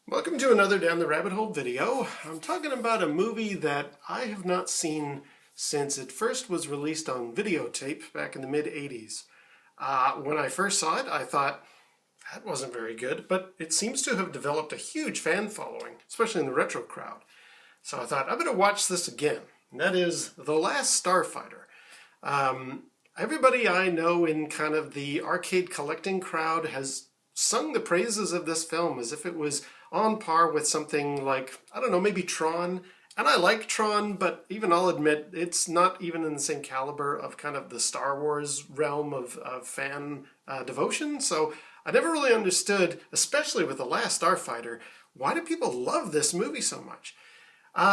Welcome to another Down the Rabbit Hole video. I'm talking about a movie that I have not seen since it first was released on videotape back in the mid-80s. When I first saw it, I thought, that wasn't very good, but it seems to have developed a huge fan following, especially in the retro crowd. So I thought, I'm going to watch this again. And that is The Last Starfighter. Everybody I know in kind of the arcade collecting crowd has sung the praises of this film as if it was on par with something like, I don't know, maybe Tron. And I like Tron, but even I'll admit it's not even in the same caliber of kind of the Star Wars realm of fan devotion. So I never really understood, especially with The Last Starfighter, why do people love this movie so much?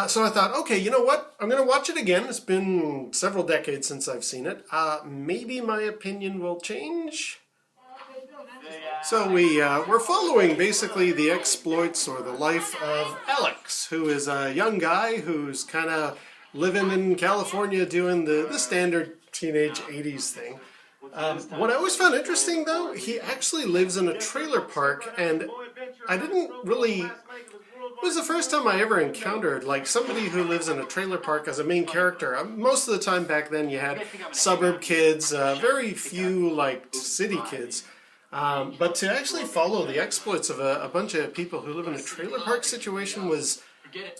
So I thought, okay, you know what? I'm going to watch it again. It's been several decades since I've seen it. Maybe my opinion will change. So we're following basically the exploits or the life of Alex, who is a young guy who's kind of living in California doing the standard teenage 80s thing. What I always found interesting, though, he actually lives in a trailer park, and I didn't really... It was the first time I ever encountered like somebody who lives in a trailer park as a main character. Most of the time back then you had suburb kids, very few like city kids. But to actually follow the exploits of a bunch of people who live in a trailer park situation was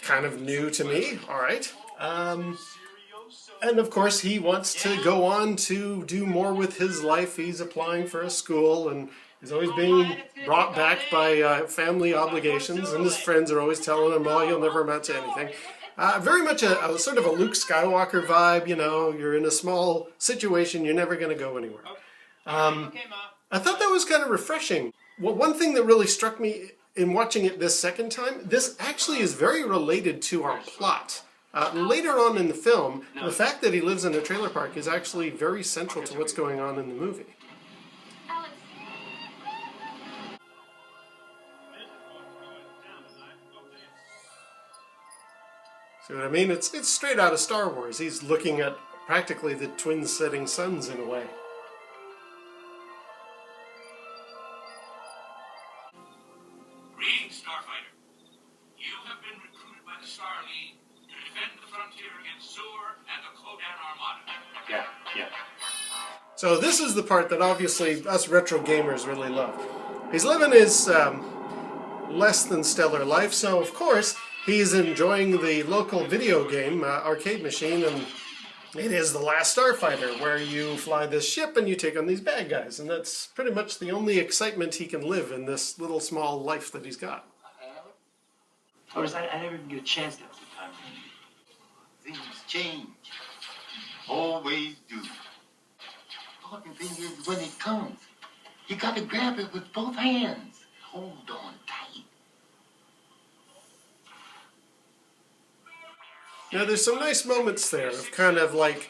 kind of new to me. All right. And of course he wants to go on to do more with his life. He's applying for a school and he's always being brought back by family obligations, and his friends are always telling him, oh, you'll never amount to anything. Very much a sort of a Luke Skywalker vibe, you know, you're in a small situation, you're never going to go anywhere. I thought that was kind of refreshing. Well, one thing that really struck me in watching it this second time, this actually is very related to our plot. Later on in the film, the fact that he lives in a trailer park is actually very central to what's going on in the movie. See what I mean? It's straight out of Star Wars. He's looking at practically the twin setting suns in a way. Greetings, Starfighter. You have been recruited by the Star League to defend the frontier against Zur and the Kodan Armada. Yeah. So this is the part that obviously us retro gamers really love. He's living his less than stellar life, so of course he's enjoying the local video game arcade machine, and it is The Last Starfighter, where you fly this ship and you take on these bad guys, and that's pretty much the only excitement he can live in this little small life that he's got. Of course, I never even get a chance to have the time. Things change. Always do. Important thing is when it comes, you got to grab it with both hands. Hold on tight. Now there's some nice moments there of kind of like,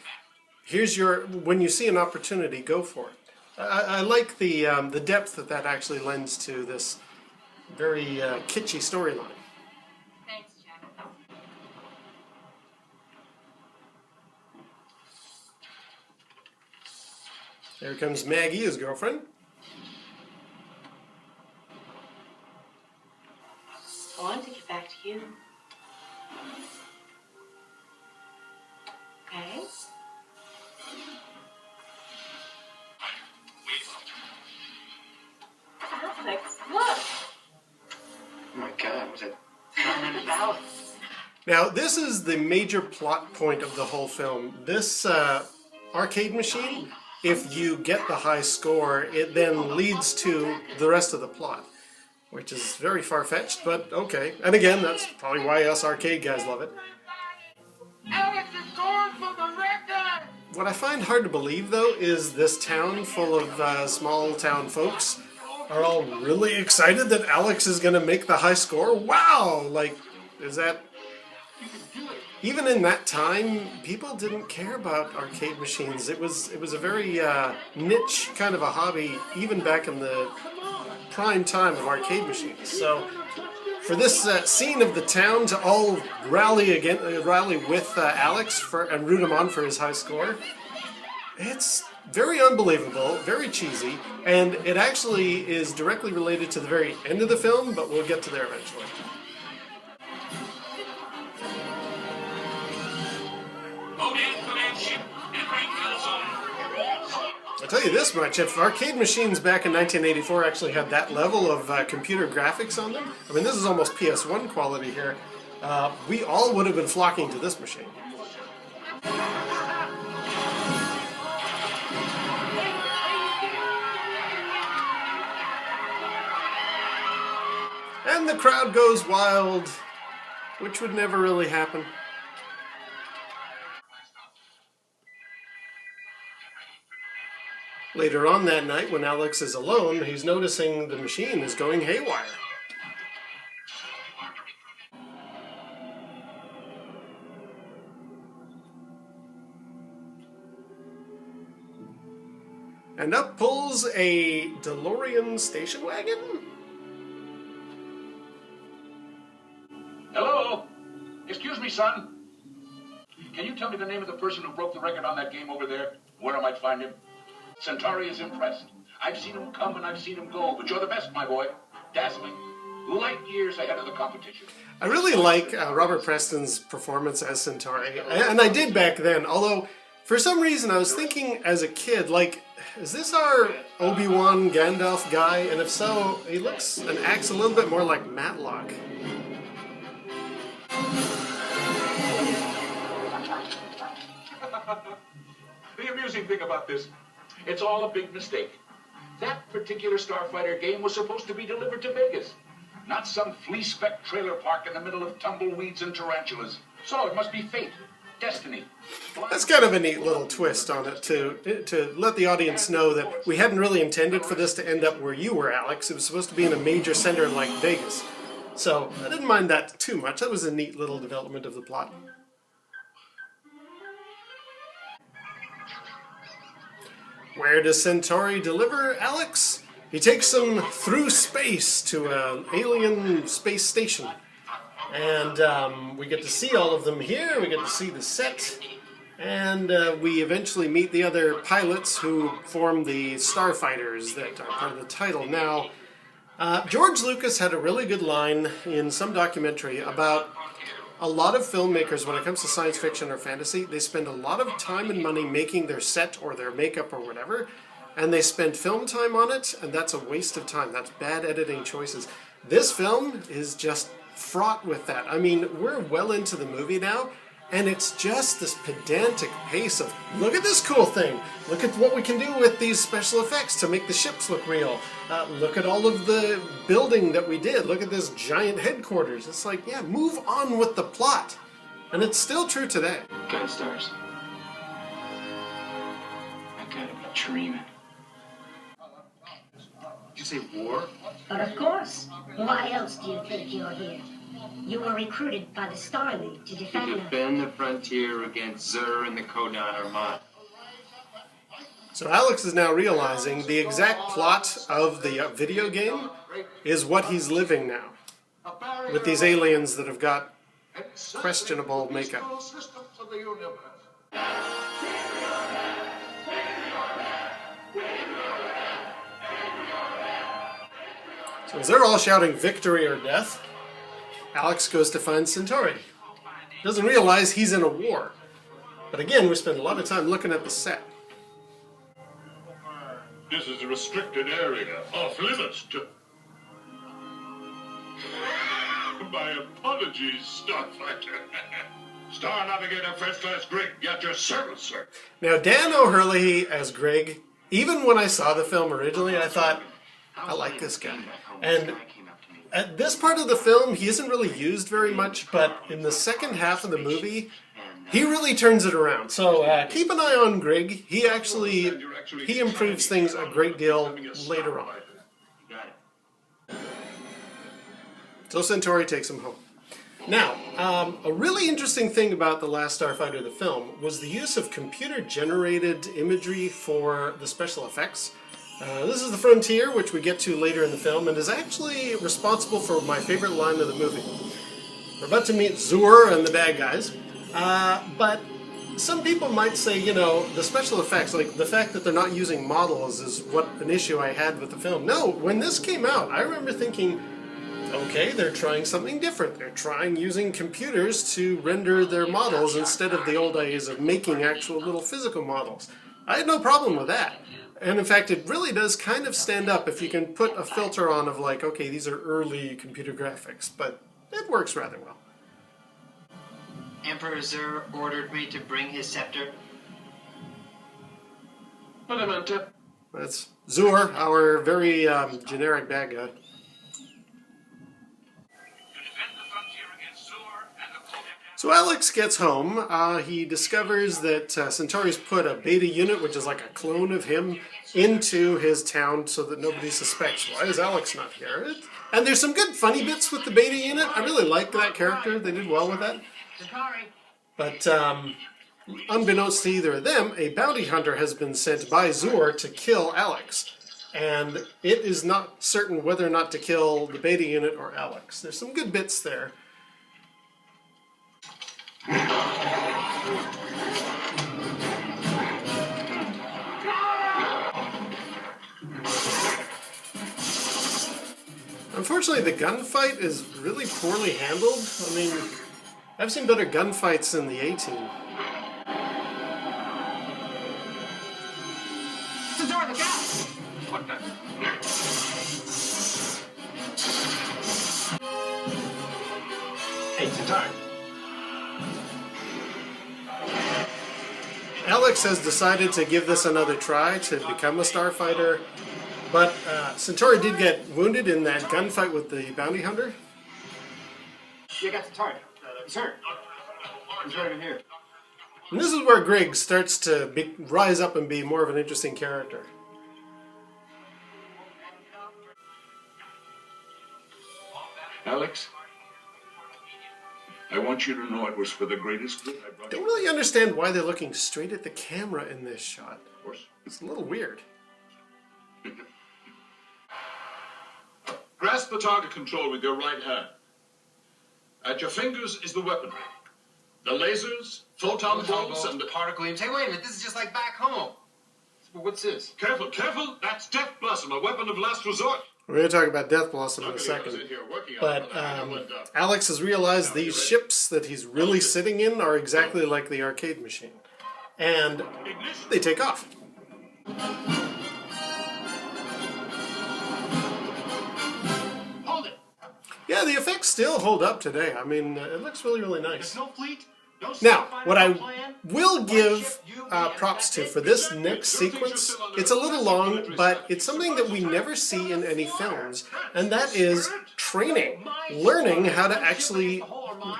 here's your, when you see an opportunity, go for it. I like the depth that actually lends to this very kitschy storyline. Thanks, Jack. There comes Maggie, his girlfriend. I wanted to get back to you. Okay? Alex, look! Oh my God, was it $900? Now this is the major plot point of the whole film. This arcade machine, if you get the high score, it then leads to the rest of the plot, which is very far-fetched, but okay. And again, that's probably why us arcade guys love it. Alex is going for the record! What I find hard to believe, though, is this town full of small town folks are all really excited that Alex is going to make the high score. Wow! Like, is that... Even in that time, people didn't care about arcade machines. It was a very niche kind of a hobby, even back in the prime time of arcade machines. So for this scene of the town to all rally with Alex and root him on for his high score, it's very unbelievable, very cheesy, and it actually is directly related to the very end of the film, but we'll get to there eventually. I'll tell you this much, if arcade machines back in 1984 actually had that level of computer graphics on them, I mean this is almost PS1 quality here, we all would have been flocking to this machine. And the crowd goes wild, which would never really happen. Later on that night, when Alex is alone, he's noticing the machine is going haywire. And up pulls a DeLorean station wagon? Hello? Excuse me, son. Can you tell me the name of the person who broke the record on that game over there? Where I might find him? Centauri is impressed. I've seen him come and I've seen him go, but you're the best, my boy. Dazzling. Light years ahead of the competition. I really like Robert Preston's performance as Centauri, and I did back then, although for some reason I was thinking as a kid, like, is this our Obi-Wan Gandalf guy? And if so, he looks and acts a little bit more like Matlock. The amusing thing about this, it's all a big mistake. That particular Starfighter game was supposed to be delivered to Vegas, not some flea-speck trailer park in the middle of tumbleweeds and tarantulas. So it must be fate, destiny. That's kind of a neat little twist on it, to let the audience know that we hadn't really intended for this to end up where you were, Alex. It was supposed to be in a major center like Vegas. So I didn't mind that too much. That was a neat little development of the plot. Where does Centauri deliver Alex? He takes them through space to an alien space station. And we get to see all of them here. We get to see the set. And we eventually meet the other pilots who form the Starfighters that are part of the title. Now, George Lucas had a really good line in some documentary about a lot of filmmakers, when it comes to science fiction or fantasy, they spend a lot of time and money making their set or their makeup or whatever, and they spend film time on it, and that's a waste of time. That's bad editing choices. This film is just fraught with that. I mean, we're well into the movie now, and it's just this pedantic pace of, look at this cool thing. Look at what we can do with these special effects to make the ships look real. Look at all of the building that we did. Look at this giant headquarters. It's like, yeah, move on with the plot. And it's still true today. God stars. I gotta be dreaming. Did you say war? But of course. Why else do you think you're here? You were recruited by the Star League to defend the frontier against Zur and the Kodan Armada. So Alex is now realizing the exact plot of the video game is what he's living now. With these aliens that have got questionable makeup. So as they're all shouting victory or death, Alex goes to find Centauri. Doesn't realize he's in a war. But again, we spend a lot of time looking at the set. This is a restricted area, off limits to... My apologies, Starfighter. Star Navigator First Class Greg, at your service, sir. Now, Dan O'Hurley as Greg, even when I saw the film originally, I thought, I like this guy. And at this part of the film, he isn't really used very much, but in the second half of the movie, he really turns it around. So keep an eye on Greg. He improves things a great deal later on. So Centauri takes him home. Now, a really interesting thing about The Last Starfighter, the film, was the use of computer-generated imagery for the special effects. This is the frontier, which we get to later in the film, and is actually responsible for my favorite line of the movie. We're about to meet Zur and the bad guys, but some people might say, you know, the special effects, like the fact that they're not using models is what an issue I had with the film. No, when this came out, I remember thinking, okay, they're trying something different. They're trying using computers to render their models instead of the old days of making actual little physical models. I had no problem with that. And in fact, it really does kind of stand up if you can put a filter on of like, okay, these are early computer graphics, but it works rather well. Emperor Zur ordered me to bring his scepter. But I meant to. That's Zur, our very generic bad guy. So Alex gets home. He discovers that Centauri's put a beta unit, which is like a clone of him, into his town so that nobody suspects. Why is Alex not here? And there's some good funny bits with the beta unit. I really like that character. They did well with that. But unbeknownst to either of them, a bounty hunter has been sent by Zur to kill Alex. And it is not certain whether or not to kill the beta unit or Alex. There's some good bits there. Unfortunately, the gunfight is really poorly handled. I mean, I've seen better gunfights in the A-Team. Centauri, look out! What the? Hey, Centauri. Alex has decided to give this another try to become a starfighter, but Centauri did get wounded in that gunfight with the bounty hunter. You got Centauri. Sir. He's right in here. And this is where Griggs starts to rise up and be more of an interesting character. Alex, I want you to know it was for the greatest good. I brought Don't you. really understand why they're looking straight at the camera in this shot. Of course. It's a little weird. Grasp the target control with your right hand. At your fingers is the weaponry. The lasers, photon bolts, and the... particle beams. Hey, wait a minute. This is just like back home. What's this? Careful, careful! That's Death Blossom, a weapon of last resort. We're going to talk about Death Blossom in a second. But Alex has realized these ships that he's really sitting in are exactly like the arcade machine. And they take off. Hold it. Yeah, the effects still hold up today. I mean, it looks really, really nice. No fleet. No Now, starfighter, what no I plan. will give ship, you, me, props and to that's for it. this next sequence, it's a little long, but it's something that we never see in any films, and that is training, learning how to actually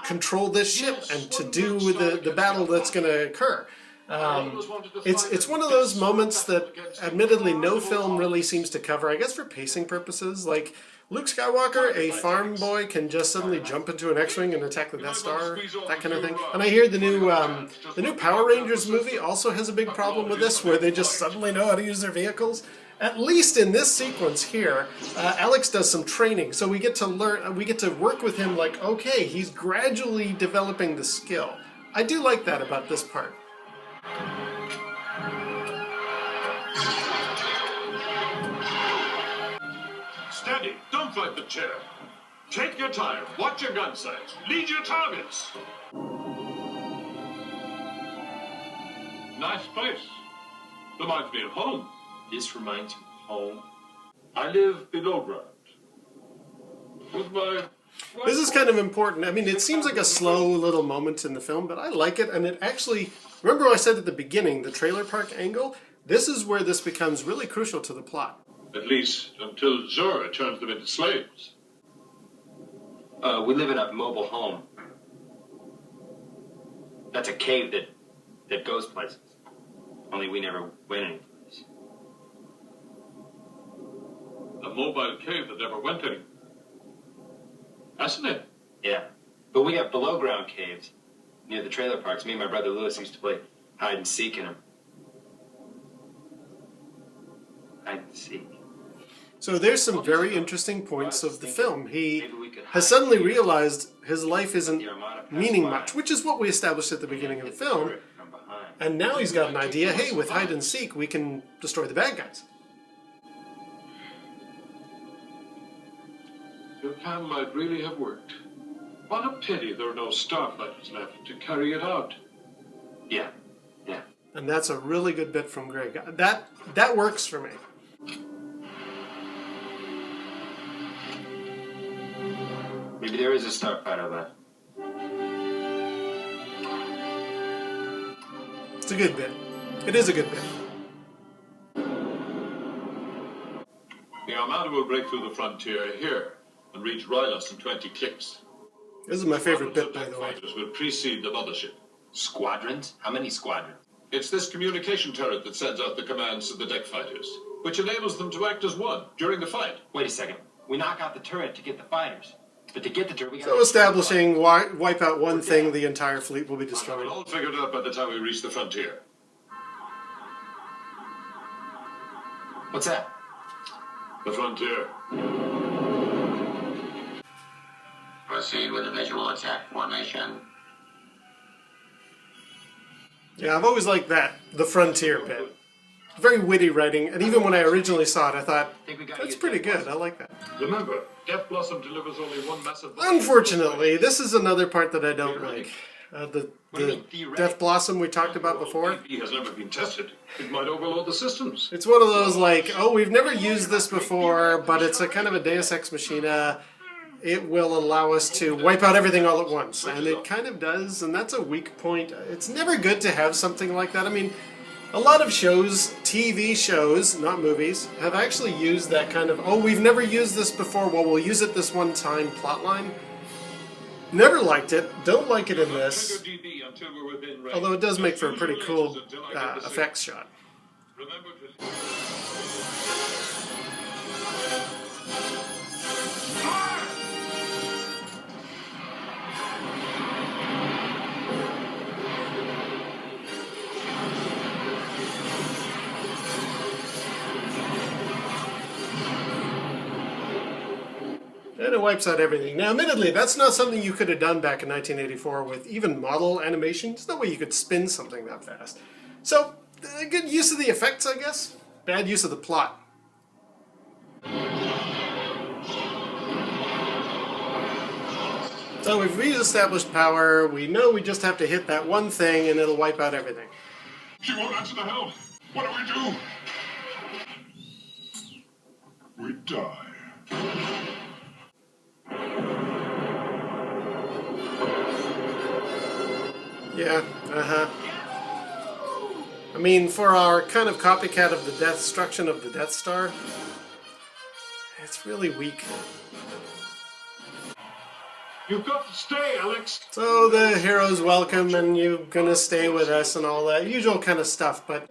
control this ship and to do the battle that's going to occur. It's one of those moments that admittedly no film really seems to cover, I guess for pacing purposes. Like Luke Skywalker, a farm boy, can just suddenly jump into an X-Wing and attack the Death Star, that kind of thing. And I hear the new Power Rangers movie also has a big problem with this, where they just suddenly know how to use their vehicles. At least in this sequence here, Alex does some training, so we get to learn, we get to work with him like, okay, he's gradually developing the skill. I do like that about this part. Steady, don't fight the chair. Take your time, watch your gun sights, lead your targets. Nice place. Reminds me of home. This reminds me of home. I live below ground. With my... This is kind of important. I mean, it seems like a slow little moment in the film, but I like it, and it actually... Remember I said at the beginning, the trailer park angle? This is where this becomes really crucial to the plot. At least until Zur turns them into slaves. We live in a mobile home. That's a cave that goes places. Only we never went anyplace. A mobile cave that never went anywhere. Fascinating. Yeah. But we have below ground caves near the trailer parks. Me and my brother Lewis used to play hide and seek in them. Hide and seek. So there's some very interesting points of the film. He has suddenly realized his life isn't meaning much, which is what we established at the beginning of the film. And now he's got an idea, hey, with hide and seek, we can destroy the bad guys. Your plan might really have worked. What a pity there are no starfighters left to carry it out. Yeah. And that's a really good bit from Greg. That works for me. Maybe there is a starfighter left. It's a good bit. It is a good bit. The Armada will break through the frontier here and reach Rylos in 20 clicks. This is my favorite bit, by the way. Fighters will precede the mothership. Squadrons? How many squadrons? It's this communication turret that sends out the commands to the deck fighters, which enables them to act as one during the fight. Wait a second. We knock out the turret to get the fighters. But to get the turret, we gotta... So establishing wipe out one thing, the entire fleet will be destroyed. We'll all figured out by the time we reach the frontier. What's that? The frontier. Proceed with the visual attack formation. Yeah, I've always liked that, the frontier bit. Very witty writing, and even when I originally saw it, I thought, that's pretty good, I like that. Remember, Death Blossom delivers only one massive... Unfortunately, this is another part that I don't like. The Death Blossom we talked about before. He has never been tested. It might overload the systems. It's one of those like, oh, we've never used this before, but it's a kind of a Deus Ex Machina. It will allow us to wipe out everything all at once. And it kind of does, and that's a weak point. It's never good to have something like that. I mean, a lot of shows, TV shows, not movies, have actually used that kind of, oh, we've never used this before, well, we'll use it this one time plotline. Never liked it, don't like it in this. Although it does make for a pretty cool effects shot. And it wipes out everything. Now, admittedly, that's not something you could have done back in 1984 with even model animation. There's no way you could spin something that fast. So, good use of the effects, I guess. Bad use of the plot. So we've re-established power. We know we just have to hit that one thing and it'll wipe out everything. She won't answer the helm. What do? We die. Yeah, I mean, for our kind of copycat of the destruction of the Death Star, it's really weak. You've got to stay, Alex. So the heroes welcome and you're gonna stay with us and all that usual kind of stuff, but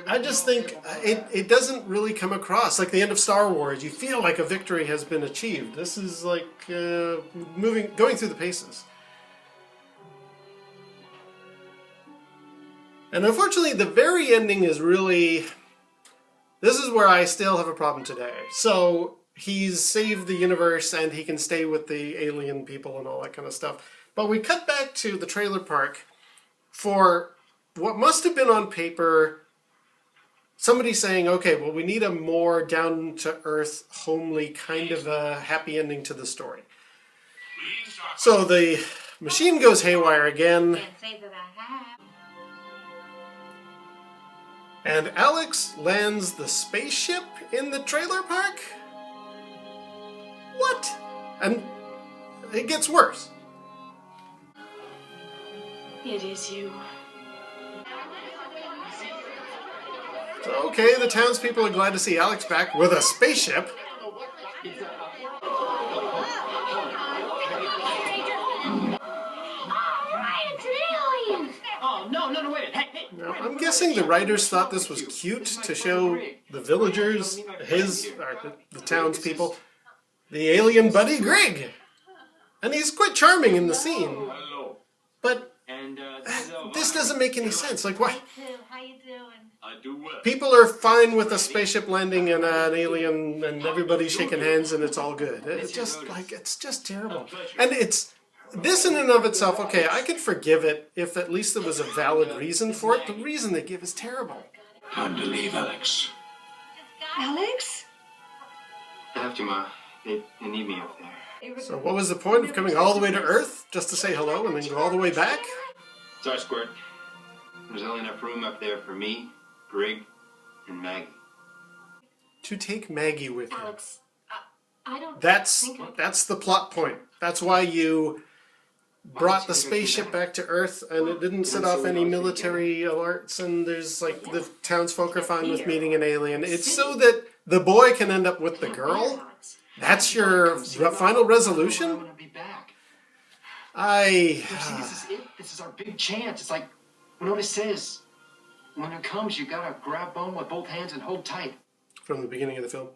I just think it doesn't really come across like the end of Star Wars. You feel like a victory has been achieved. This is like going through the paces. And unfortunately, the very ending is really... This is where I still have a problem today. So, he's saved the universe and he can stay with the alien people and all that kind of stuff. But we cut back to the trailer park for what must have been on paper somebody saying, okay, well, we need a more down-to-earth, homely kind of a happy ending to the story. So the machine goes haywire again. Can't say that I have. And Alex lands the spaceship in the trailer park? What? And it gets worse. It is you. So, okay, the townspeople are glad to see Alex back with a spaceship. Oh, no, wait. Hey. Now, I'm guessing the writers thought this was cute to show the villagers, the townspeople, the alien buddy Greg. And he's quite charming in the scene. But this doesn't make any sense. Like, why? How you doing? I do well. People are fine with a spaceship landing and an alien and everybody's shaking hands and it's all good. It's just terrible. And it's this in and of itself, okay, I could forgive it if at least there was a valid reason for it. The reason they give is terrible. Time to leave, Alex. Alex? I have to, Ma. They need me up there. So what was the point of coming all the way to Earth just to say hello and then go all the way back? Sorry, Squirt. There's only enough room up there for me, Brig, and Maggie. To take Maggie with you. Alex, I don't That's think the plot point. That's why you brought the spaceship back to Earth and it didn't set off any military alerts and there's like the townsfolk are fine with meeting an alien. It's so that the boy can end up with the girl. That's your final resolution? I'm gonna be back. I... See, this is it. This is our big chance. It's like when Otis says, when it comes, you gotta grab Bone with both hands and hold tight. From the beginning of the film.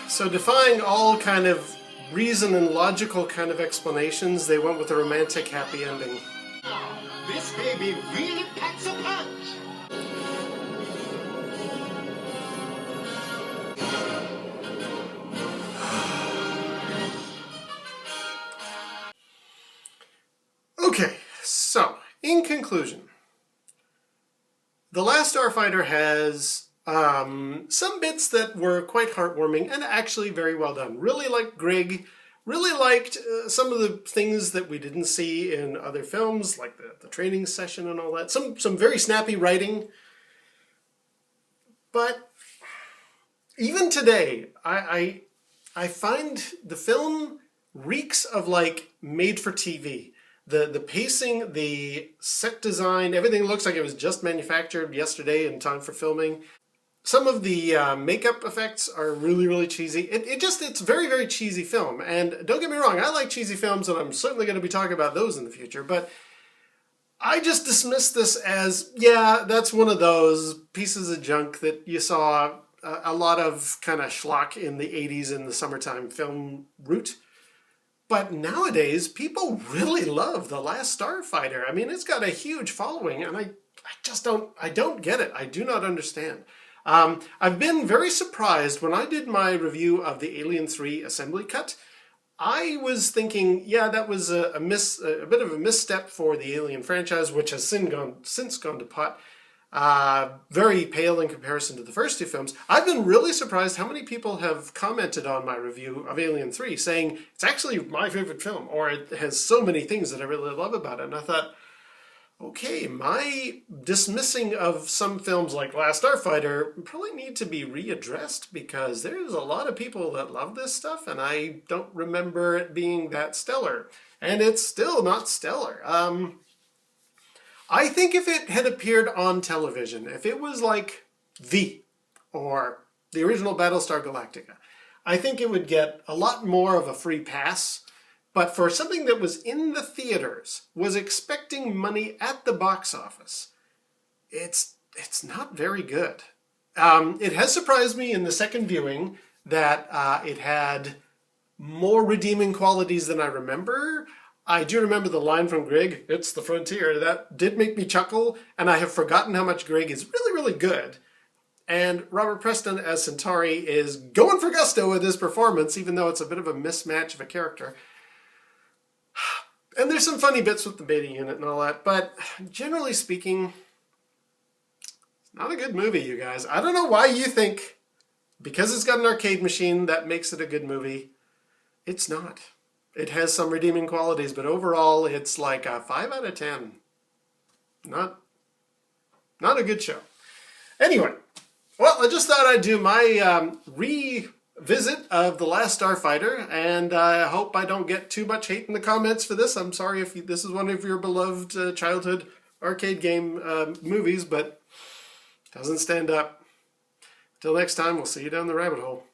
So defying all kind of reason and logical kind of explanations, they went with a romantic happy ending. This baby really packs a punch. Okay, so, in conclusion, The Last Starfighter has some bits that were quite heartwarming and actually very well done. Really liked Greg, really liked some of the things that we didn't see in other films, like the training session and all that. Some very snappy writing. But even today, I find the film reeks of like made for TV. The pacing, the set design, everything looks like it was just manufactured yesterday in time for filming. Some of the makeup effects are really, really cheesy. It's a very, very cheesy film. And don't get me wrong, I like cheesy films and I'm certainly going to be talking about those in the future. But I just dismiss this as, yeah, that's one of those pieces of junk that you saw a lot of kind of schlock in the 80s in the summertime film route. But nowadays, people really love The Last Starfighter. I mean, it's got a huge following, and I don't get it. I do not understand. I've been very surprised when I did my review of the Alien 3 assembly cut. I was thinking, yeah, that was a bit of a misstep for the Alien franchise, which has since gone to pot. Very pale in comparison to the first two films. I've been really surprised how many people have commented on my review of Alien 3 saying it's actually my favorite film, or it has so many things that I really love about it. And I thought, okay, my dismissing of some films like Last Starfighter probably need to be readdressed because there's a lot of people that love this stuff and I don't remember it being that stellar. And it's still not stellar. I think if it had appeared on television, if it was like V or the original Battlestar Galactica, I think it would get a lot more of a free pass. But for something that was in the theaters, was expecting money at the box office, it's not very good. It has surprised me in the second viewing that it had more redeeming qualities than I remember. I do remember the line from Greg, "It's the frontier." That did make me chuckle, and I have forgotten how much Greg is really, really good. And Robert Preston as Centauri is going for gusto with his performance, even though it's a bit of a mismatch of a character. And there's some funny bits with the beta unit and all that, but generally speaking, it's not a good movie, you guys. I don't know why you think, because it's got an arcade machine, that makes it a good movie. It's not. It has some redeeming qualities, but overall, it's like a 5 out of 10. Not a good show. Anyway, well, I just thought I'd do my revisit of The Last Starfighter, and I hope I don't get too much hate in the comments for this. I'm sorry if this is one of your beloved childhood arcade game movies, but it doesn't stand up. Till next time, we'll see you down the rabbit hole.